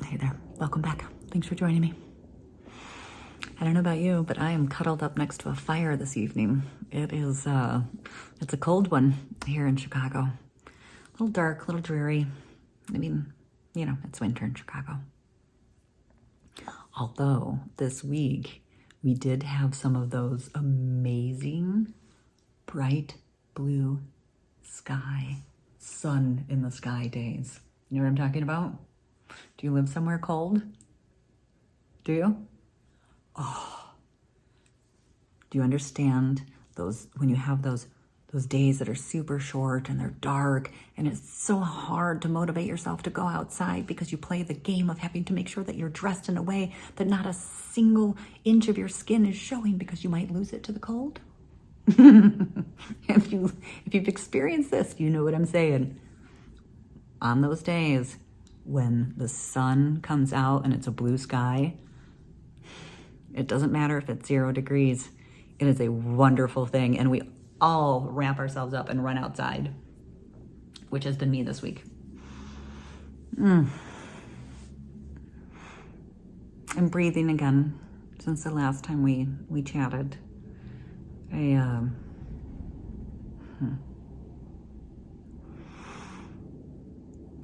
Hey there, welcome back. Thanks for joining me. I don't know about you, but I am cuddled up next to a fire this evening. It's a cold one here in Chicago. A little dark, a little dreary. I mean, it's winter in Chicago. Although this week we did have some of those amazing bright blue sky, sun in the sky days. You know what I'm talking about? Do you live somewhere cold? Do you? Oh. Do you understand those when you have those days that are super short and they're dark and it's so hard to motivate yourself to go outside because you play the game of having to make sure that you're dressed in a way that not a single inch of your skin is showing because you might lose it to the cold? If you've experienced this, you know what I'm saying. On those days when the sun comes out and it's a blue sky, it doesn't matter if it's 0 degrees. It is a wonderful thing, and we all wrap ourselves up and run outside, which has been me this week. I'm breathing again since the last time we chatted.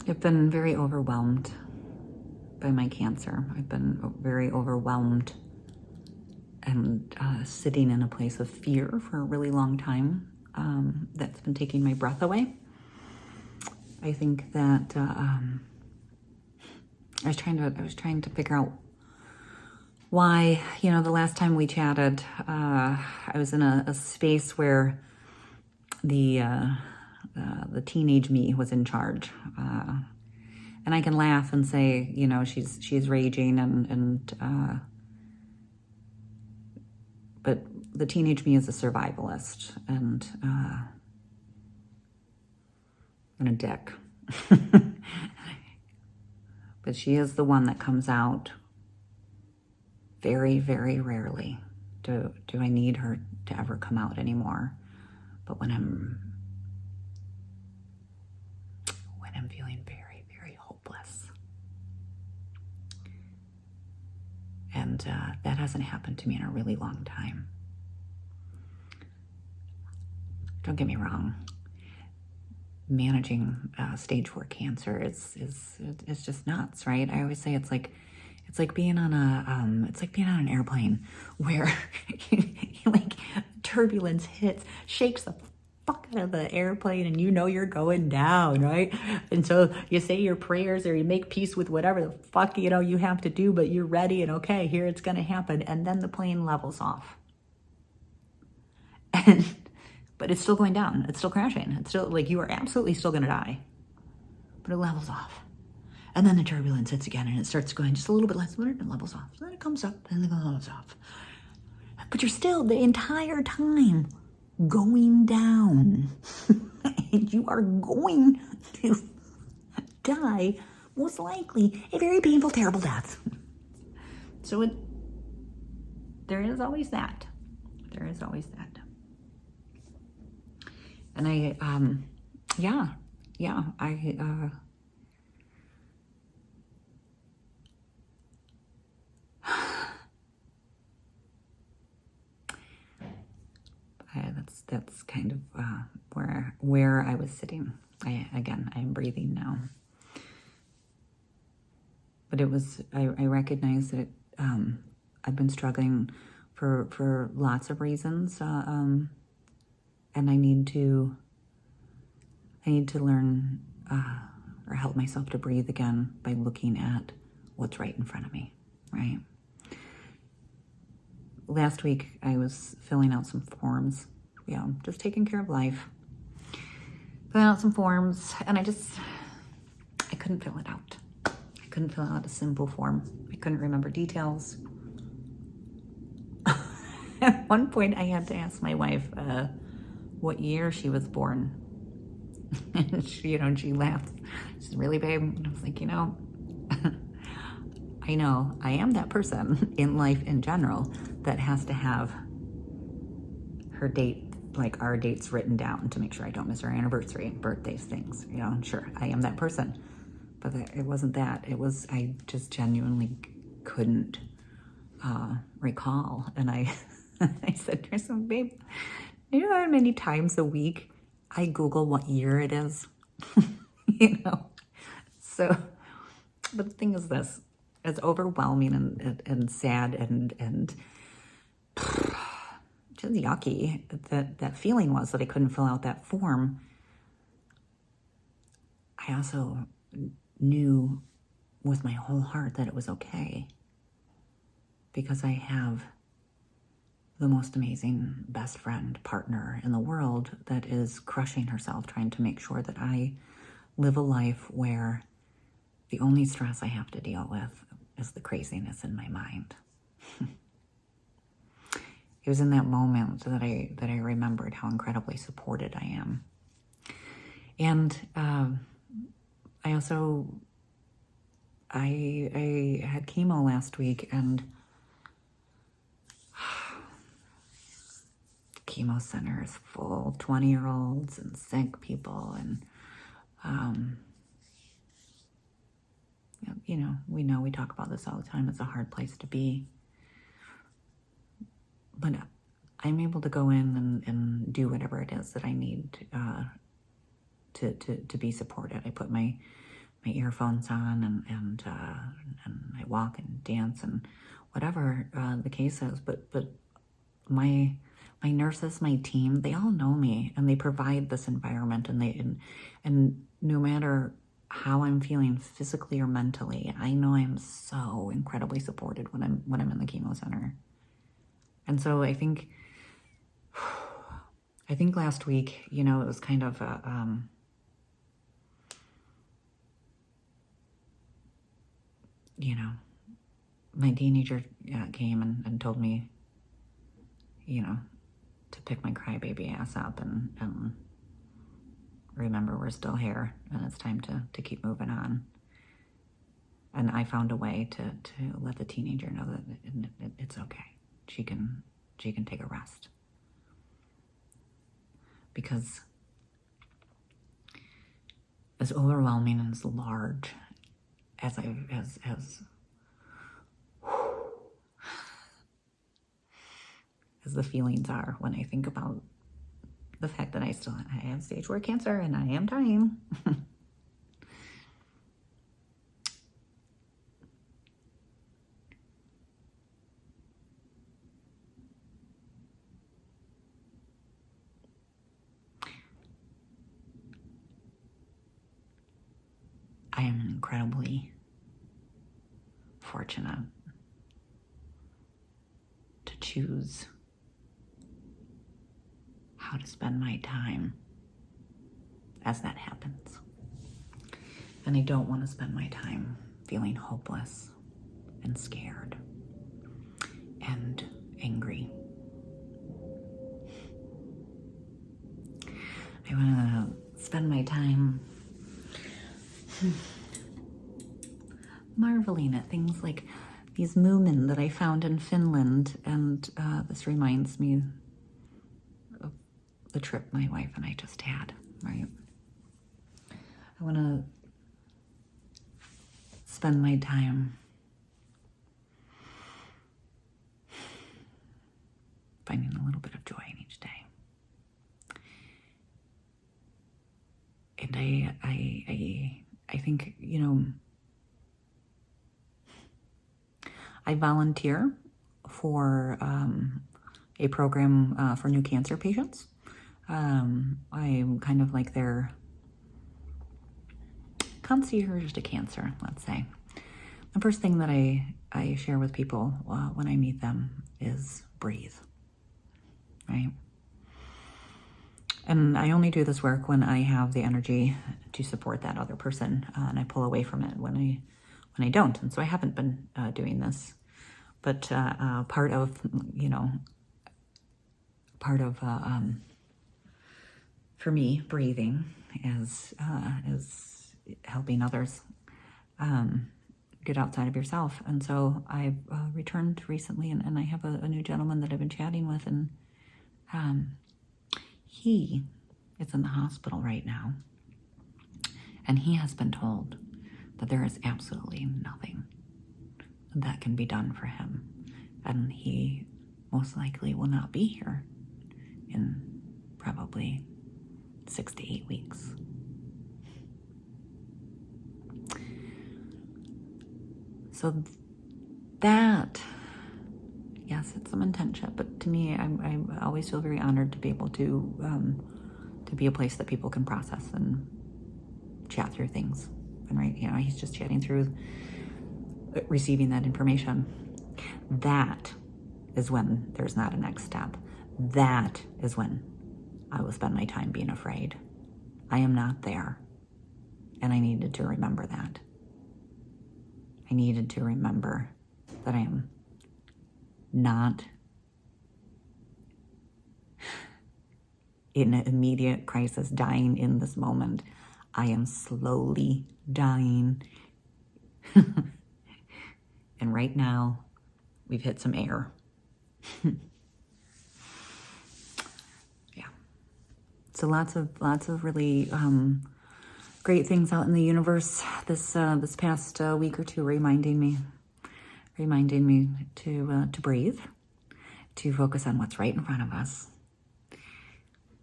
I've been very overwhelmed by my cancer. I've been very overwhelmed and sitting in a place of fear for a really long time. That's been taking my breath away. I think that I was trying to figure out why, the last time we chatted, I was in a space where the teenage me was in charge. And I can laugh and say, she's raging but the teenage me is a survivalist and a dick. But she is the one that comes out very, very rarely. Do I need her to ever come out anymore? But when I'm feeling very, very hopeless. And that hasn't happened to me in a really long time. Don't get me wrong. Managing stage 4 cancer is just nuts, right? I always say it's like being on an airplane where like turbulence hits, shakes the fuck out of the airplane, and you're going down, right? And so you say your prayers or you make peace with whatever the fuck you have to do, but you're ready and okay, here it's gonna happen, and then the plane levels off. But it's still going down, it's still crashing, it's still like you are absolutely still gonna die, but it levels off. And then the turbulence hits again and it starts going just a little bit less, but it levels off. So then it comes up and then it levels off. But you're still the entire time going down. And you are going to die, most likely, a very painful, terrible death. So there is always that. There is always that. And I that's kind of where I was sitting. I'm breathing now. But I recognize that I've been struggling for lots of reasons, and I need to learn or help myself to breathe again by looking at what's right in front of me, right? Last week I was filling out some forms, just taking care of life, filling out some forms, and I couldn't fill it out. I couldn't fill out a simple form. I couldn't remember details. At one point I had to ask my wife what year she was born. And she laughed. She said, "Really, babe?" And I was like, I know I am that person in life in general that has to have her date, like our dates, written down to make sure I don't miss our anniversary, birthdays, things. Sure, I am that person. but it wasn't that. It was, I just genuinely couldn't recall. And I, I said, Kristen, babe, you know how many times a week I Google what year it is? You know? So, but the thing is this, as overwhelming and sad and just yucky that feeling was that I couldn't fill out that form, I also knew with my whole heart that it was okay, because I have the most amazing best friend, partner in the world that is crushing herself trying to make sure that I live a life where the only stress I have to deal with is the craziness in my mind. It was in that moment that I remembered how incredibly supported I am. And I also, I had chemo last week, and the chemo center is full, 20-year-olds and sick people, and you know, we talk about this all the time. It's a hard place to be. But I'm able to go in and do whatever it is that I need to be supported. I put my earphones on and I walk and dance and whatever the case is. But my nurses, my team, they all know me, and they provide this environment, and no matter how I'm feeling physically or mentally, I know I'm so incredibly supported when I'm in the chemo center. And so I think last week, you know, it was kind of a, you know, my teenager came and told me, you know, to pick my crybaby ass up and remember we're still here and it's time to keep moving on. And I found a way to let the teenager know that it's okay. She can take a rest. Because as overwhelming and as large as the feelings are when I think about the fact that I have stage 4 cancer and I am dying. I am incredibly fortunate to choose how to spend my time as that happens. And I don't want to spend my time feeling hopeless and scared and angry. I want to spend my time marveling at things like these moomin that I found in Finland, and this reminds me of the trip my wife and I just had, right? I want to spend my time finding a little bit of joy in each day. And I think, you know, I volunteer for a program for new cancer patients. I'm kind of like their concierge to cancer, let's say. The first thing that I share with people when I meet them is breathe, right? And I only do this work when I have the energy to support that other person, and I pull away from it when I don't. And so I haven't been doing this, but part of for me, breathing is helping others get outside of yourself. And so I've returned recently, and I have a new gentleman that I've been chatting with, and he is in the hospital right now, and he has been told But there is absolutely nothing that can be done for him. And he most likely will not be here in probably 6 to 8 weeks. So that, yes, it's some internship, but to me, I always feel very honored to be able to be a place that people can process and chat through things. And right, he's just chatting through receiving that information. That is when there's not a next step. That is when I will spend my time being afraid. I am not there. And I needed to remember that. I needed to remember that I am not in an immediate crisis, dying in this moment. I am slowly dying. And right now, we've hit some air. Yeah. So lots of really great things out in the universe this past week or two, reminding me to breathe, to focus on what's right in front of us,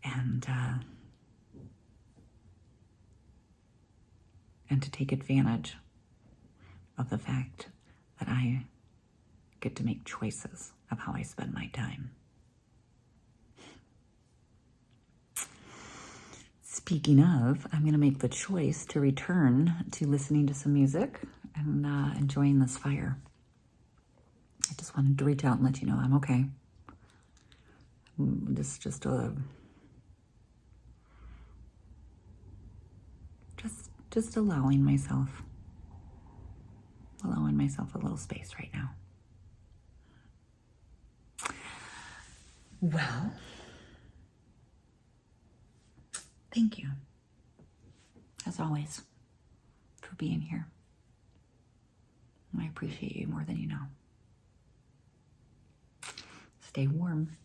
and to take advantage of the fact that I get to make choices of how I spend my time. Speaking of, I'm going to make the choice to return to listening to some music and enjoying this fire. I just wanted to reach out and let you know I'm okay. Just allowing myself a little space right now. Well, thank you, as always, for being here. I appreciate you more than you know. Stay warm.